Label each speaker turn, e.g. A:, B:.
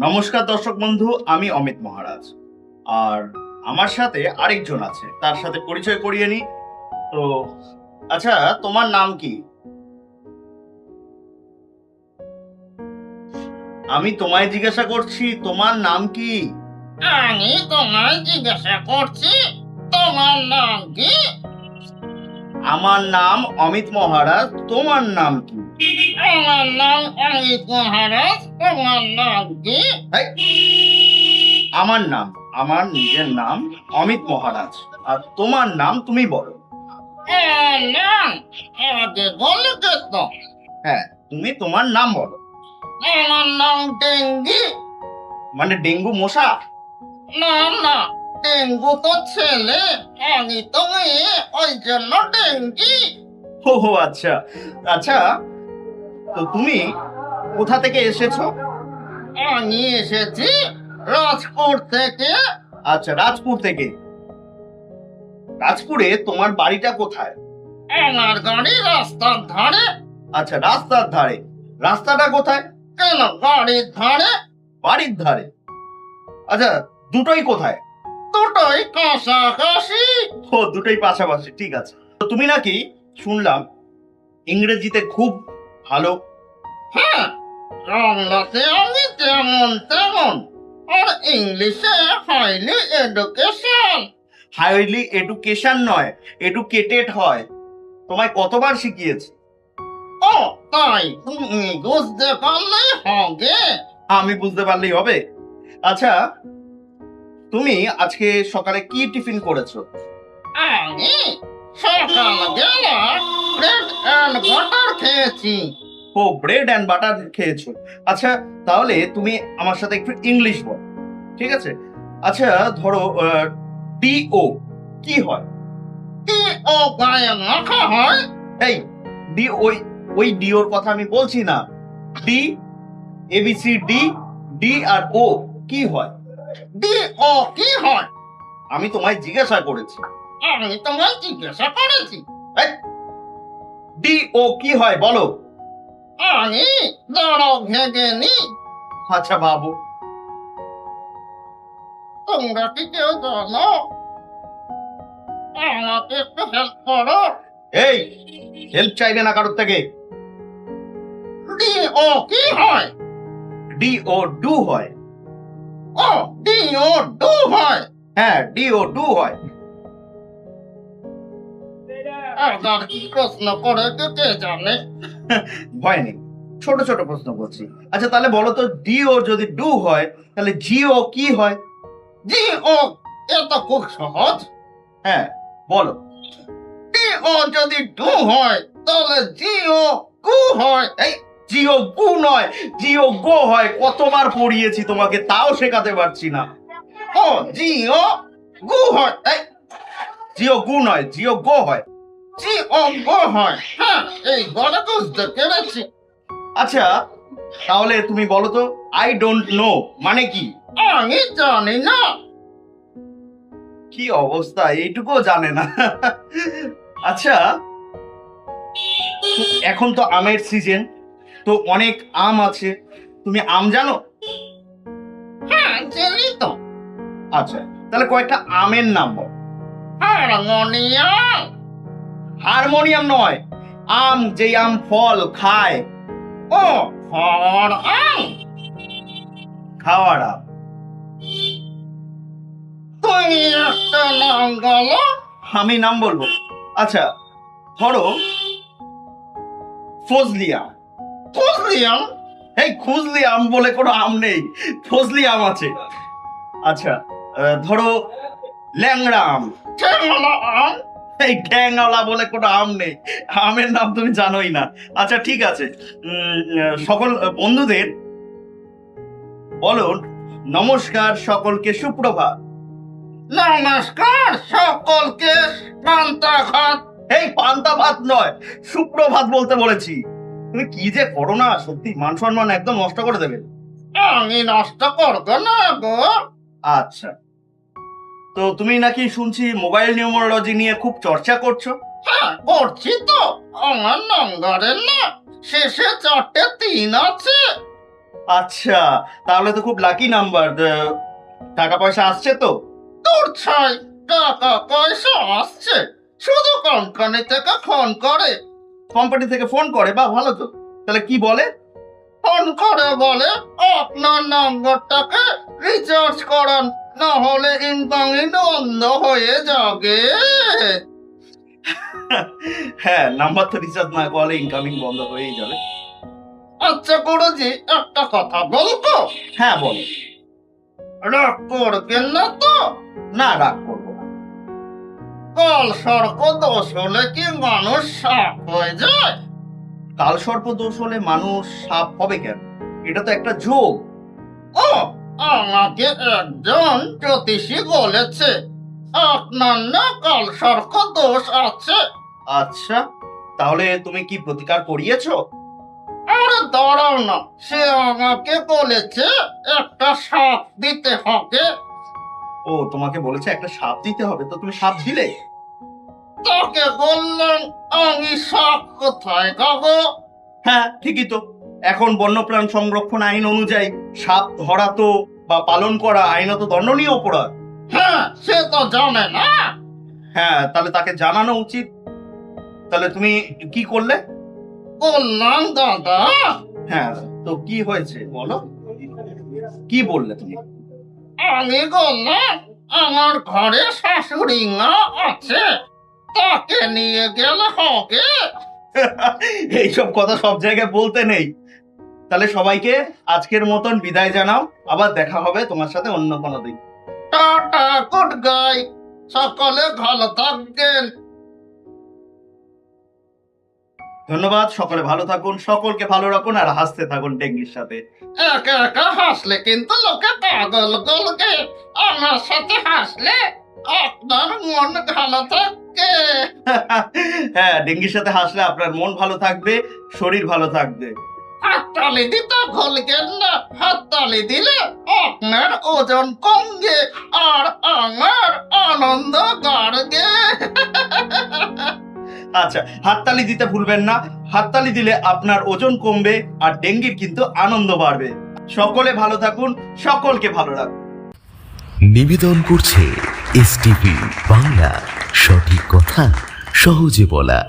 A: নমস্কার দর্শক বন্ধু, আমি অমিত মহারাজ। আর আমার সাথে আরেকজন আছে, তার সাথে পরিচয় করিয়ে নি। তো আচ্ছা, তোমার নাম কি? আমি তোমায় জিজ্ঞাসা করছি, তোমার নাম কি?
B: আমি তোমায় জিজ্ঞাসা করছি তোমার নাম কি?
A: আমার নাম অমিত মহারাজ, তোমার নাম কি?
B: আমার নাম অমিত মহারাজ, তোমার নাম কি?
A: আমার নাম, আমার নিজের নাম অমিত মহারাজ। আর তোমার নাম তুমি বলো।
B: আমার নাম আমাকে বলে তো।
A: হ্যাঁ, তুমি তোমার নাম বলো।
B: আমার নাম ডেঙ্গি।
A: মানে ডেঙ্গু মশা?
B: না না, ডেঙ্গু তো ছেলে, আমি তো মেয়ে, ওই জন্য ডেঙ্গি।
A: ও আচ্ছা আচ্ছা, তো তুমি কোথা থেকে এসেছো?
B: আমি এসেছি রাজপুর থেকে।
A: আচ্ছা, রাজপুর থেকে। রাজপুরে তোমার বাড়িটা কোথায়?
B: আমার গাড়ি রাস্তার ধারে।
A: আচ্ছা, রাস্তার ধারে। রাস্তাটা কোথায়?
B: কেন গাড়ির ধারে?
A: বাড়ির ধারে। আচ্ছা, দুটোই কোথায়?
B: দুটোই কাছাকাছি।
A: ও, দুটোই পাশাপাশি, ঠিক আছে। তো তুমি নাকি শুনলাম ইংরেজিতে খুব ভালো।
B: হ্যাঁ, বাংলাতে আমি যেমন তেমন, আর ইংলিশে হাইলি এডুকেশন।
A: হাইলি এডুকেশন নয়, এডুকেটেড হয়। তোমায় কতবার শিখিয়েছি?
B: ও তাই, তুমি বুঝতে পারলেই হবে।
A: আমি বুঝতে পারলেই হবে। আচ্ছা, তুমি আজকে সকালে কি টিফিন করেছো?
B: আমি সকালবেলা ব্রেড অ্যান্ড বাটার খেয়েছি।
A: ও, ব্রেড অ্যান্ড বাটার খেয়েছো। আচ্ছা, তাহলে তুমি আমার সাথে একটু ইংলিশ বল, ঠিক আছে? আচ্ছা, ধরো ডিও কি হয়?
B: কি ও গায়ে মাখা হয়?
A: এই ডি, ওই ওই ডিওর কথা আমি বলছি না। ডি, এবিসি ডি, ডি আর ও কি হয়?
B: ডি ও কি হয়?
A: আমি তোমায় জিজ্ঞাসা করেছি।
B: আমি তোমায় জিজ্ঞাসা করেছি।
A: ডি ও কি হয় বলো।
B: আমি দাঁড়াও ভেঙে নি।
A: আচ্ছা বাবু,
B: তোমরা কি কেউ জানো? আমাকে একটু হেল্প করো।
A: এই হেল্প চাইবে না কারোর থেকে।
B: ডি ও কি হয়?
A: ডি ও ডু হয়।
B: ও ডি ও ডু হয়।
A: হ্যাঁ, ডি ও ডু হয়।
B: আবার কি প্রশ্ন করে কে জানে?
A: ভয় নেই, ছোট ছোট প্রশ্ন করছি। আচ্ছা, তাহলে বলো তো, ডিও যদি ডু হয় তাহলে জিও কি হয়?
B: জি ও, এ তো খুব সহজ।
A: হ্যাঁ, বলো।
B: ডি ও যদি ডু হয় তাহলে জি ও গু হয়।
A: এই, জিও গু নয়, জিও গো হয়। কতবার পড়িয়েছি তোমাকে, তাও শেখাতে পারছি না।
B: ও জি ও গু হয়।
A: এই, জিও গু নয়, জিও গো হয়।
B: জি ও গো হয়। হ্যাঁ, এই গড়ে বুঝতে পেরেছি।
A: আচ্ছা, তাহলে তুমি বলো তো, আই ডোন্ট নো মানে কি?
B: আমি জানি না।
A: কি অবস্থা, এইটুকুও জানে না। আচ্ছা, এখন তো আমের সিজন, তো অনেক আম আছে। তুমি আম জানো?
B: হ্যাঁ, জানি তো।
A: আচ্ছা, তাহলে কয়েকটা আমের নাম বল।
B: হারমোনিয়াম।
A: হারমোনিয়াম নয়, আম, যেই আম ফল খায়।
B: ও ফর আম।
A: খাওয়ার আম।
B: তুমি একটা নাম বলো।
A: আমি নাম বলবো? আচ্ছা, ধরো ফজলি আম।
B: বুঝলিয়াম।
A: এই, খুজলি আম বলে কোনো আম নেই, ফজলি আম আছে। আচ্ছা, ধরো ল্যাংড়া আম।
B: ঠেঙলা আম।
A: এই ঠ্যাংওয়ালা বলে কোনো আম নেই, আমের নাম তুমি জানোই না। আচ্ছা ঠিক আছে, সকল বন্ধুদের বলো নমস্কার, সকলকে সুপ্রভাত।
B: নমস্কার সকলকে। পান্তা ভাত।
A: এই পান্তা ভাত নয়, সুপ্রভাত বলতে বলেছি। তুমি কি যে করো না, সত্যি মান সম্মান একদম নষ্ট করে দেবে।
B: আমি নষ্ট করবো না গো।
A: আচ্ছা, তো তুমি নাকি শুনছি মোবাইল নিউমারোলজি নিয়ে খুব চর্চা করছো?
B: হ্যাঁ, করছি তো। আমার নম্বরের না শেষে 4টে 3 আছে।
A: আচ্ছা, তাহলে তো খুব লাকি নাম্বার। টাকা পয়সা আসছে তো?
B: তোর ছাই টাকা পয়সা আসছে, শুধু কোম্পানি থেকে ফোন করে।
A: কোম্পানি থেকে ফোন করে? বা ভালো তো। তাহলে কি বলে?
B: ফোন করে বলে আপনার নম্বরটাকে রিচার্জ করান, না হলে ইনকামিং বন্ধ হয়ে যাবে।
A: হ্যাঁ, নাম্বার তো রিচার্জ না করলে ইনকামিং বন্ধ হয়েই যাবে।
B: আচ্ছা গুরুজি, একটা কথা বলবো?
A: হ্যাঁ বলো।
B: রাগ করবেন না তো?
A: না, রাগ করবো না।
B: কাল সর্প দোষ হলে কি মানুষ সাপ হয়ে যায়?
A: কাল সর্প দোষ হলে মানুষ সাপ হবে কেন? এটা তো একটা যোগ।
B: ও, আমাকে একজন জ্যোতিষী বলেছে আপনার না কাল সর্প দোষ আছে।
A: আচ্ছা, তাহলে তুমি কি প্রতিকার করিয়েছো?
B: আরে দাঁড়াও না, সে আমাকে বলেছে একটা সাপ দিতে হবে।
A: ও, তোমাকে বলেছে একটা সাপ দিতে হবে, তো তুমি সাপ দিলে?
B: তাকে বললাম আমি সাপ কোথায় খাবো?
A: হ্যাঁ, ঠিকই তো। এখন বন্যপ্রাণ সংরক্ষণ আইন অনুযায়ী সাপ ধরা তো বা পালন করা আইনত দণ্ডনীয় অপরাধ।
B: হ্যাঁ, সে তো জানে না।
A: হ্যাঁ, তাহলে তাকে জানানো উচিত। তাহলে তুমি কি করলে?
B: বললাম দাদা,
A: হ্যাঁ, তো কি হয়েছে বলো, কি বললে তুমি?
B: আমি বললাম আমার ঘরে শাশুড়ি মা আছে, তাকে নিয়ে গেলে হবে।
A: এইসব কথা সব জায়গায় বলতে নেই। তাহলে সবাইকে আজকের মতন বিদায় জানাও, আবার দেখা হবে তোমার সাথে অন্য কোনো দিন।
B: টাটা, গুড গাই, সকলে ভালো থাকবেন।
A: ধন্যবাদ, সকলে ভালো থাকুন, সকলকে ভালো রাখুন আর হাসতে থাকুন ডেঙ্গির সাথে।
B: একা একা হাসলে কিন্তু লোকে পাগল বলবে, আমার সাথে হাসলে আপনার মন ভালো থাকবে।
A: হ্যাঁ, ডেঙ্গির সাথে হাসলে আপনার মন ভালো থাকবে, শরীর ভালো থাকবে।
B: হাততালি দিতে ভুলবেন না, হাততালি দিলে আপনার ওজন কমবে আর আমার আনন্দ বাড়বে।
A: আচ্ছা, হাততালি দিতে ভুলবেন না। হাততালি দিলে আপনার ওজন কমবে আর ডেঙ্গির কিন্তু আনন্দ বাড়বে। সকলে ভালো থাকুন, সকলকে ভালো রাখুন।
C: নিবেদন করছে এসটিভি বাংলা, সঠিক কথা সহজে বলা।